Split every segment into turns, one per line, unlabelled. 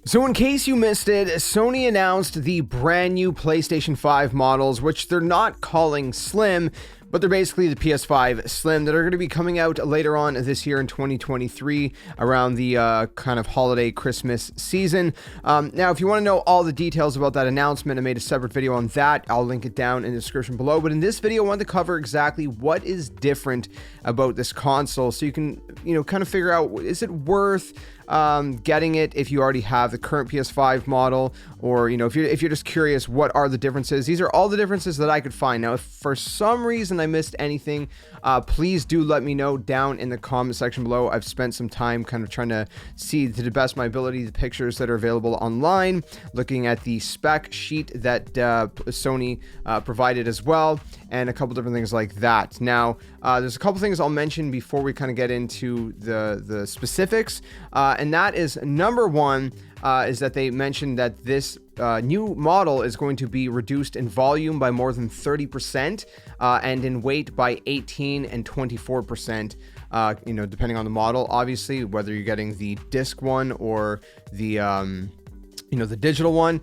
So in case you missed it, Sony announced the brand new PlayStation 5 models, which they're not calling Slim, but they're basically the PS5 Slim that are going to be coming out later on this year in 2023 around the kind of holiday Christmas season. Now, if you want to know all the details about that announcement, I made a separate video on that. I'll link it down in the description below. But in this video, I wanted to cover exactly what is different about this console so you can, kind of figure out, is it worth getting it if you already have the current PS5 model, or if you're just curious, what are the differences? These are all the differences that I could find. Now, if for some reason I missed anything, please do let me know down in the comment section below. I've spent some time kind of trying to see, to the best of my ability, the pictures that are available online, looking at the spec sheet that Sony provided as well, and a couple different things like that. Now, there's a couple things I'll mention before we kind of get into the specifics, and that is, number one, is that they mentioned that this new model is going to be reduced in volume by more than 30%, and in weight by 18 and 24%, depending on the model, obviously, whether you're getting the disc one or the, the digital one.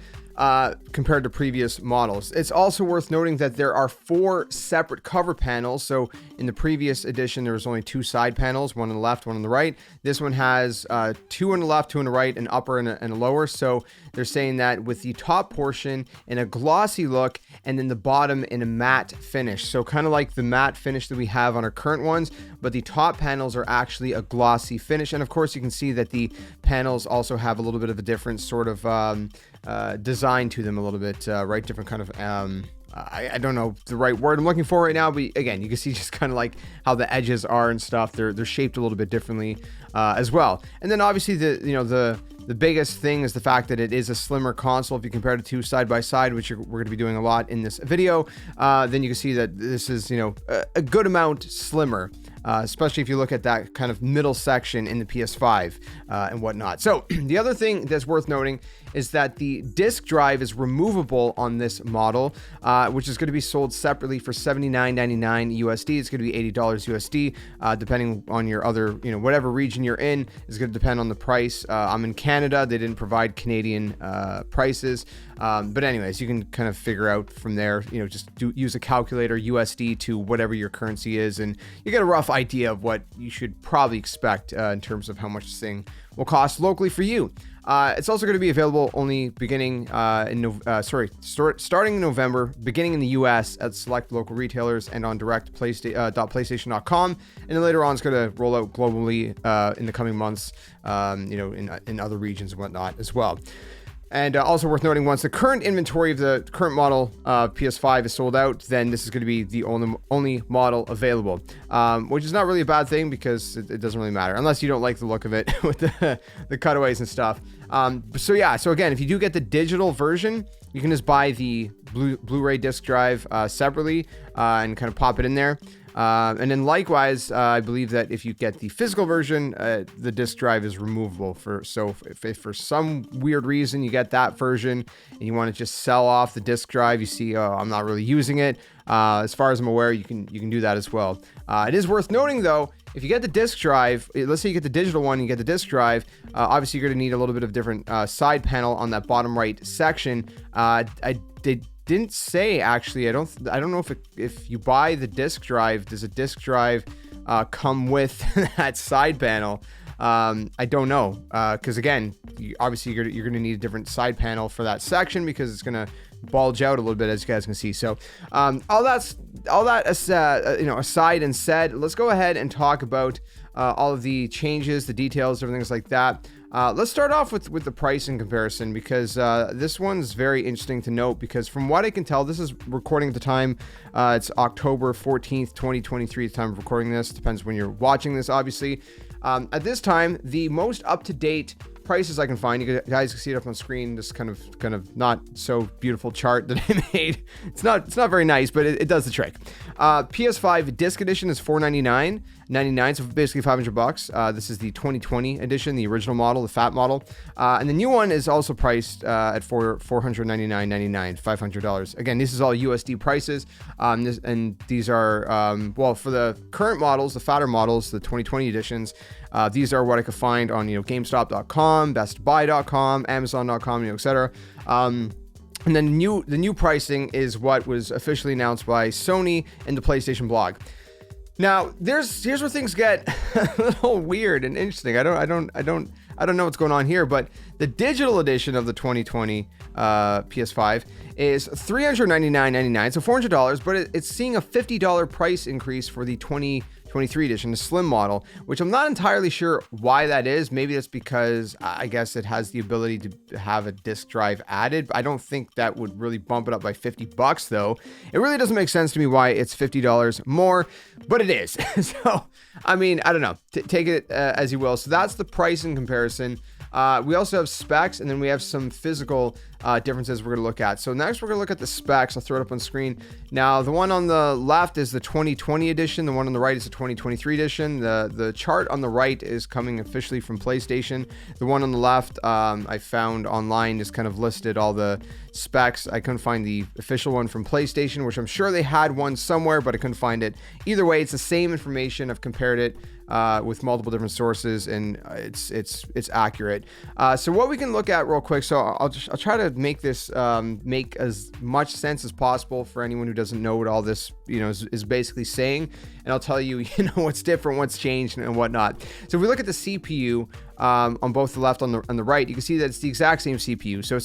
Compared to previous models. It's also worth noting that there are 4 separate cover panels. So in the previous edition, there was only 2 side panels, one on the left, one on the right. This one has 2 on the left, 2 on the right, an upper and a lower. So they're saying that with the top portion in a glossy look, and then the bottom in a matte finish. So kind of like the matte finish that we have on our current ones, but the top panels are actually a glossy finish. And of course, you can see that the panels also have a little bit of a different sort of design to them a little bit, right? Different kind of, I don't know the right word I'm looking for right now, but again, you can see just kind of like how the edges are and stuff. They're shaped a little bit differently as well. And then obviously the biggest thing is the fact that it is a slimmer console. If you compare the two side by side, which we're going to be doing a lot in this video, then you can see that this is, a good amount slimmer, especially if you look at that kind of middle section in the PS5 and whatnot. So the other thing that's worth noting is that the disk drive is removable on this model, which is going to be sold separately for $79.99 USD. It's going to be $80 USD, depending on your other, whatever region you're in is going to depend on the price. I'm in Canada. They didn't provide Canadian prices. But anyways, you can kind of figure out from there, just use a calculator, USD to whatever your currency is, and you get a rough idea of what you should probably expect in terms of how much this thing will cost locally for you. It's also going to be available only beginning starting in November, beginning in the US at select local retailers and on direct.playstation.com, and then later on it's going to roll out globally in the coming months, in other regions and whatnot as well. And also worth noting, once the current inventory of the current model PS5 is sold out, then this is going to be the only model available, which is not really a bad thing because it doesn't really matter unless you don't like the look of it with the cutaways and stuff. So again, if you do get the digital version, you can just buy the Blu-ray disc drive separately and kind of pop it in there. And then likewise, I believe that if you get the physical version, the disc drive is removable. So if for some weird reason you get that version and you want to just sell off the disc drive, you see, oh, I'm not really using it. As far as I'm aware, you can do that as well. It is worth noting though, if you get the disc drive, let's say you get the digital one, you get the disc drive, obviously you're going to need a little bit of different side panel on that bottom right section. Didn't say, actually, I don't know if you buy the disc drive, does a disc drive come with that side panel? I don't know, because again, obviously you're going to need a different side panel for that section because it's going to bulge out a little bit, as you guys can see. So all that aside and said, let's go ahead and talk about all of the changes, the details, everything like that. Let's start off with the pricing comparison, because this one's very interesting to note, because from what I can tell, this is recording at the time, it's October 14th, 2023, the time of recording this. Depends when you're watching this, obviously. At this time, the most up-to-date prices I can find, you guys can see it up on screen, this kind of not so beautiful chart that I made. It's not very nice, but it does the trick. PS5 disc edition is $499. $499, so basically $500. This is the 2020 edition, the original model, the fat model. And the new one is also priced at $499.99, $500. Again, this is all USD prices. And these are, well, for the current models, the fatter models, the 2020 editions, these are what I could find on, GameStop.com, BestBuy.com, Amazon.com, etc. And then the new pricing is what was officially announced by Sony in the PlayStation blog. Now, here's where things get a little weird and interesting. I don't know what's going on here, but the digital edition of the 2020 PS5 is $399.99, so $400, but it's seeing a $50 price increase for the 2023 edition, the slim model, which I'm not entirely sure why that is. Maybe that's because I guess it has the ability to have a disk drive added. I don't think that would really bump it up by $50 though. It really doesn't make sense to me why it's $50 more, but it is. So, I mean, I don't know. Take it as you will. So that's the price in comparison. We also have specs, and then we have some physical differences we're going to look at. So next we're going to look at the specs. I'll throw it up on screen. Now, the one on the left is the 2020 edition. The one on the right is the 2023 edition. The chart on the right is coming officially from PlayStation. The one on the left I found online just kind of listed all the specs. I couldn't find the official one from PlayStation, which I'm sure they had one somewhere, but I couldn't find it. Either way, it's the same information. I've compared it with multiple different sources, and it's accurate. So what we can look at real quick. So I'll try to make this make as much sense as possible for anyone who doesn't know what all this is basically saying, and I'll tell you what's different, what's changed, and whatnot. So if we look at the CPU on both the left and the right, you can see that it's the exact same CPU. So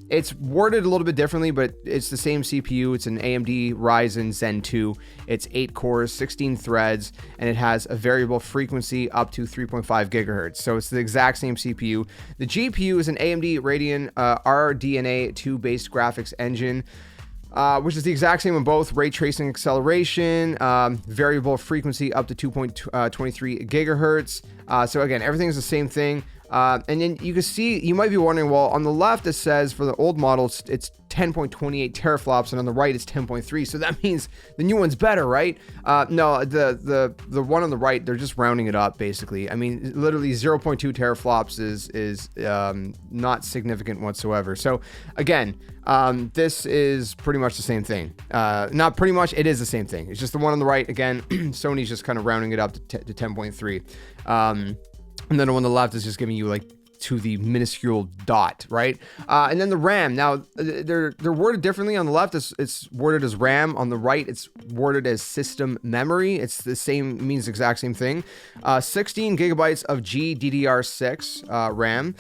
it's worded a little bit differently, but it's the same CPU. It's an AMD Ryzen Zen 2. It's 8 cores, 16 threads, and it has a variable frequency up to 3.5 gigahertz. So it's the exact same CPU. The GPU is an AMD Radeon RDNA 2 based graphics engine, which is the exact same on both. Ray tracing acceleration, variable frequency up to 2.23 gigahertz. So again, everything's the same thing. And then you can see, you might be wondering, well, on the left it says for the old models it's 10.28 teraflops, and on the right it's 10.3. So that means the new one's better, right? No, the one on the right, they're just rounding it up basically. I mean, literally 0.2 teraflops is not significant whatsoever. So again, this is pretty much the same thing. Not pretty much, it is the same thing. It's just the one on the right. Again, Sony's just kind of rounding it up to 10.3. And then the one on the left is just giving you like to the minuscule dot, right? And then the RAM. Now they're worded differently. On the left, it's worded as RAM. On the right, it's worded as system memory. It's the same, means the exact same thing. 16 gigabytes of GDDR6 RAM,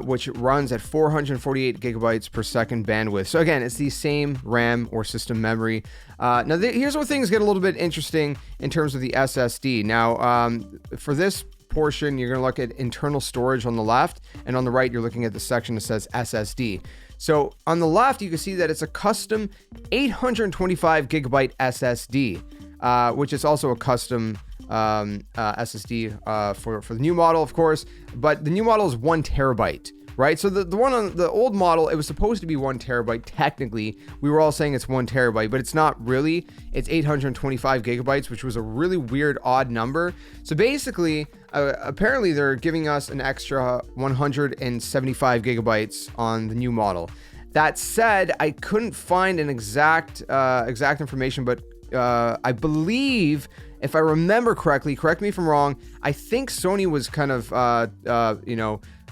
which runs at 448 gigabytes per second bandwidth. So again, it's the same RAM or system memory. Now here's where things get a little bit interesting in terms of the SSD. Now, for this portion, you're going to look at internal storage on the left, and on the right you're looking at the section that says SSD. So on the left you can see that it's a custom 825 gigabyte SSD, which is also a custom SSD for the new model, of course, but the new model is 1 terabyte. Right, so the one on the old model, it was supposed to be 1 terabyte. Technically, we were all saying it's 1 terabyte, but it's not really. It's 825 gigabytes, which was a really weird, odd number. So basically, apparently they're giving us an extra 175 gigabytes on the new model. That said, I couldn't find an exact information, but I believe, if I remember correctly, correct me if I'm wrong, I think Sony was kind of,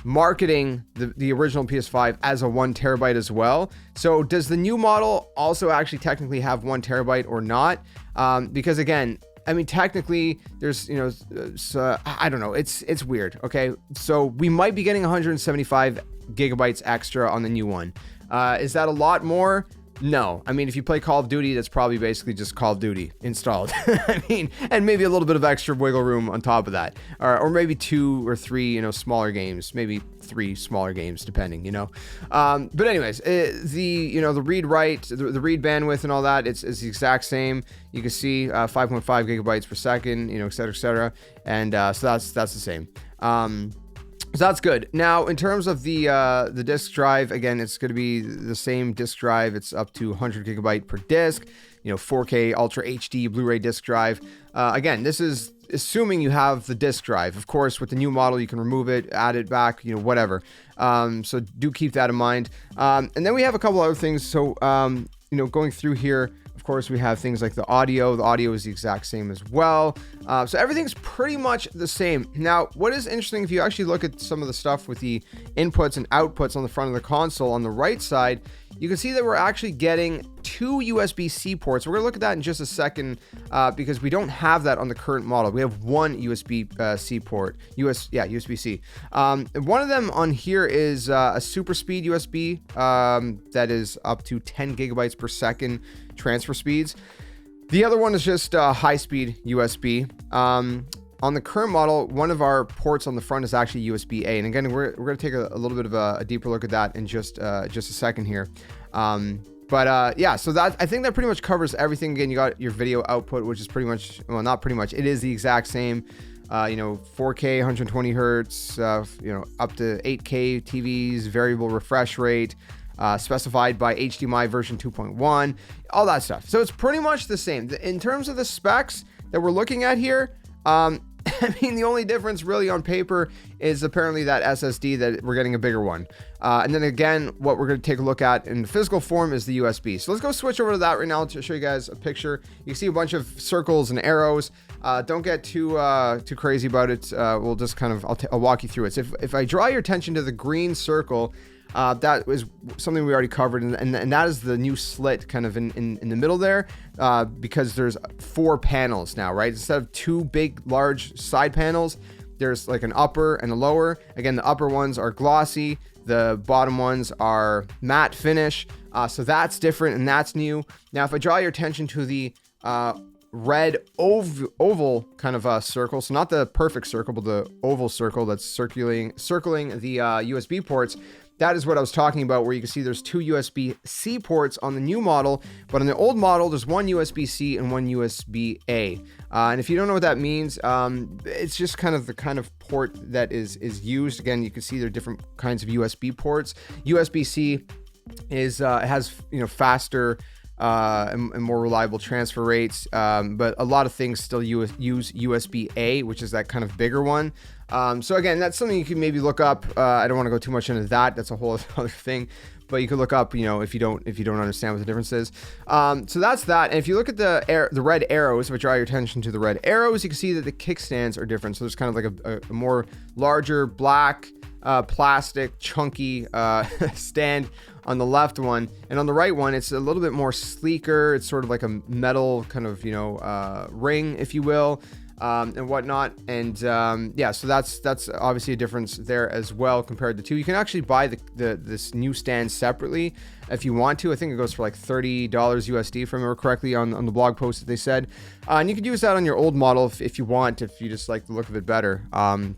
marketing the original PS5 as a 1 terabyte as well. So does the new model also actually technically have 1 terabyte or not? Because again, I mean, technically there's, I don't know. It's weird. Okay. So we might be getting 175 gigabytes extra on the new one. Is that a lot more? No. I mean, if you play Call of Duty, that's probably basically just Call of Duty installed. I mean, and maybe a little bit of extra wiggle room on top of that. Or maybe 2 or 3, smaller games, maybe 3 smaller games, depending, But anyways, the read write, the read bandwidth and all that, it's the exact same. You can see 5.5 gigabytes per second, et cetera, et cetera. And so that's the same. So that's good. Now, in terms of the disk drive, again, it's going to be the same disk drive. It's up to 100 gigabyte per disk. 4K Ultra HD Blu-ray disc drive. Again, this is assuming you have the disc drive. Of course, with the new model, you can remove it, add it back, whatever. So do keep that in mind. And then we have a couple other things. So, going through here, of course, we have things like the audio. The audio is the exact same as well. So everything's pretty much the same. Now, what is interesting, if you actually look at some of the stuff with the inputs and outputs on the front of the console, on the right side, you can see that we're actually getting 2 USB-C ports. We're going to look at that in just a second because we don't have that on the current model. We have one USB-C port. USB-C. One of them on here is a super speed USB that is up to 10 gigabytes per second transfer speeds. The other one is just high-speed USB. On the current model, one of our ports on the front is actually USB-A. And again, we're going to take a little bit of a deeper look at that in just a second here. Yeah, so that, I think that pretty much covers everything. Again, you got your video output, which is pretty much, well, not pretty much, it is the exact same. 4K, 120 hertz, up to 8K TVs, variable refresh rate, specified by HDMI version 2.1, all that stuff. So it's pretty much the same. In terms of the specs that we're looking at here, I mean, the only difference really on paper is apparently that SSD, that we're getting a bigger one. And then again, what we're going to take a look at in the physical form is the USB. So let's go switch over to that right now to show you guys a picture. You can see a bunch of circles and arrows. Don't get too crazy about it. We'll just kind of, I'll walk you through it. So if I draw your attention to the green circle, that is something we already covered, and that is the new slit kind of in the middle there, because there's 4 panels now, right? Instead of 2 big, large side panels, there's like an upper and a lower. Again, the upper ones are glossy, the bottom ones are matte finish, so that's different and that's new. Now, if I draw your attention to the red oval kind of circle, so not the perfect circle, but the oval circle that's circling the USB ports, that is what I was talking about, where you can see there's 2 USB-C ports on the new model, but on the old model, there's 1 USB-C and 1 USB-A. And if you don't know what that means, it's just kind of the kind of port that is used. Again, you can see there are different kinds of USB ports. USB-C is has faster and more reliable transfer rates, but a lot of things still use USB-A, which is that kind of bigger one. So again, that's something you can maybe look up. I don't want to go too much into that. That's a whole other thing, but you could look up, if you don't understand what the difference is. So that's that. And if you look at the red arrows, if I draw your attention to the red arrows, you can see that the kickstands are different. So there's kind of like a more larger black plastic chunky stand on the left one, and on the right one it's a little bit more sleeker. It's sort of like a metal kind of ring, if you will, and whatnot. And so that's obviously a difference there as well compared to 2. You can actually buy this new stand separately if you want to. I think it goes for like $30 USD, if I remember correctly, on the blog post that they said. And you could use that on your old model if you want, if you just like the look of it better.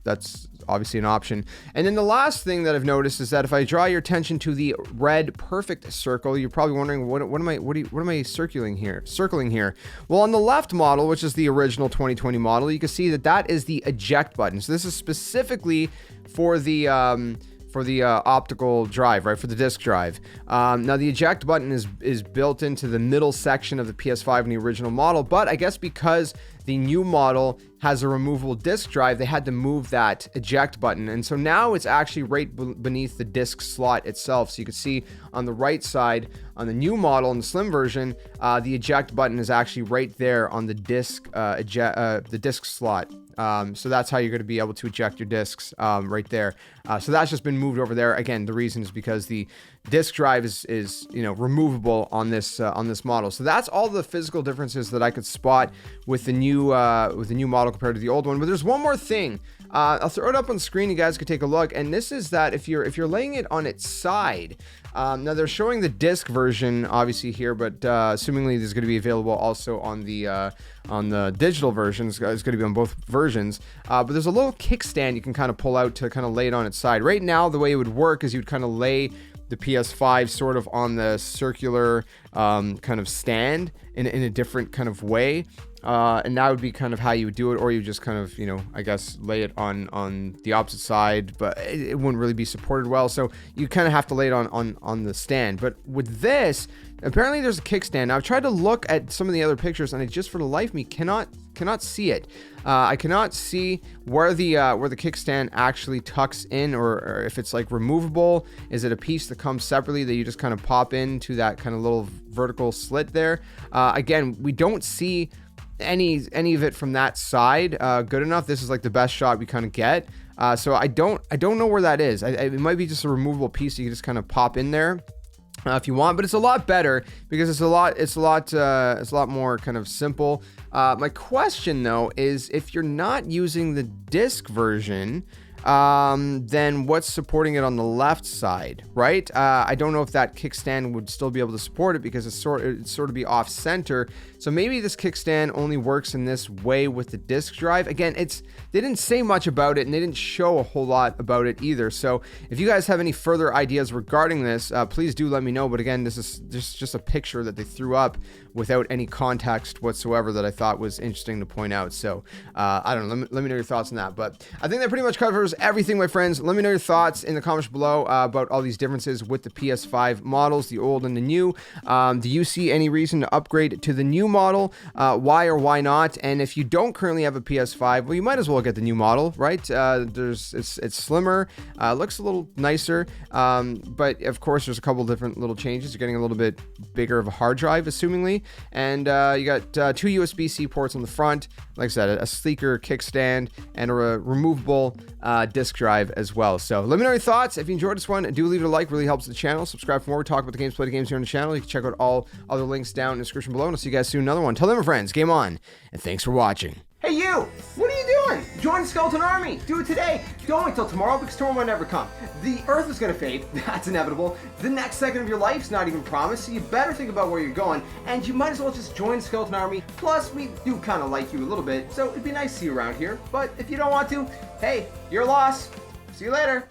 That's obviously an option. And then the last thing that I've noticed is that if I draw your attention to the red perfect circle, you're probably wondering, what am I circling here? Well, on the left model, which is the original 2020 model, you can see that is the eject button. So this is specifically for the optical drive, right, for the disk drive. Now the eject button is built into the middle section of the PS5 in the original model, but I guess because the new model has a removable disk drive, they had to move that eject button, and so now it's actually right beneath the disk slot itself. So you can see on the right side on the new model, in the slim version, the eject button is actually right there on the disk the disk slot. So that's how you're going to be able to eject your discs, right there. So that's just been moved over there. Again, the reason is because the disk drive is removable on this model. So that's all the physical differences that I could spot with the new model compared to the old one. But there's one more thing. I'll throw it up on the screen. You guys could take a look. And this is that if you're laying it on its side, now they're showing the disc version obviously here, but assumingly this is going to be available also on the digital versions. It's going to be on both versions. But there's a little kickstand you can kind of pull out to kind of lay it on its side. Right now, the way it would work is you'd kind of lay the PS5 sort of on the circular kind of stand in a different kind of way. And that would be kind of how you would do it, or you just kind of, you know, I guess lay it on the opposite side, but it wouldn't really be supported well. So you kind of have to lay it on the stand. But with this, apparently there's a kickstand. Now I've tried to look at some of the other pictures, and I just for the life of me cannot see it. I cannot see where the kickstand actually tucks in, or if it's like removable. Is it a piece that comes separately that you just kind of pop into that kind of little vertical slit there? Again, we don't see any of it from that side good enough. This is like the best shot we kind of get. So I don't know where that is. It might be just a removable piece that you just kind of pop in there if you want, but it's a lot better because it's a lot more kind of simple. My question though is, if you're not using the disc version, then what's supporting it on the left side, right? I don't know if that kickstand would still be able to support it because it'd sort of be off center. So maybe this kickstand only works in this way with the disc drive. Again, they didn't say much about it, and they didn't show a whole lot about it either. So if you guys have any further ideas regarding this, please do let me know. But again, this is just a picture that they threw up without any context whatsoever that I thought was interesting to point out. So I don't know, let me know your thoughts on that. But I think that pretty much covers everything, my friends. Let me know your thoughts in the comments below about all these differences with the PS5 models, the old and the new. Do you see any reason to upgrade to the new model? Why or why not? And if you don't currently have a PS5, well, you might as well get the new model, right? It's slimmer, looks a little nicer, but of course there's a couple different little changes. You're getting a little bit bigger of a hard drive, assumingly, and you got two USB-C ports on the front. Like I said, a sleeker kickstand and a removable disk drive as well. So let me know your thoughts. If you enjoyed this one, do leave it a like. Really helps the channel. Subscribe for more. We talk about the games, play the games here on the channel. You can check out all other links down in the description below, and I'll see you guys soon in another one. Till then, my friends, game on, and thanks for watching. Hey you! What are you doing? Join the Skeleton Army! Do it today! Don't wait till tomorrow, because tomorrow might never come. The Earth is gonna fade, that's inevitable. The next second of your life's not even promised, so you better think about where you're going, and you might as well just join the Skeleton Army. Plus, we do kind of like you a little bit, so it'd be nice to see you around here. But if you don't want to, hey, your loss. See you later!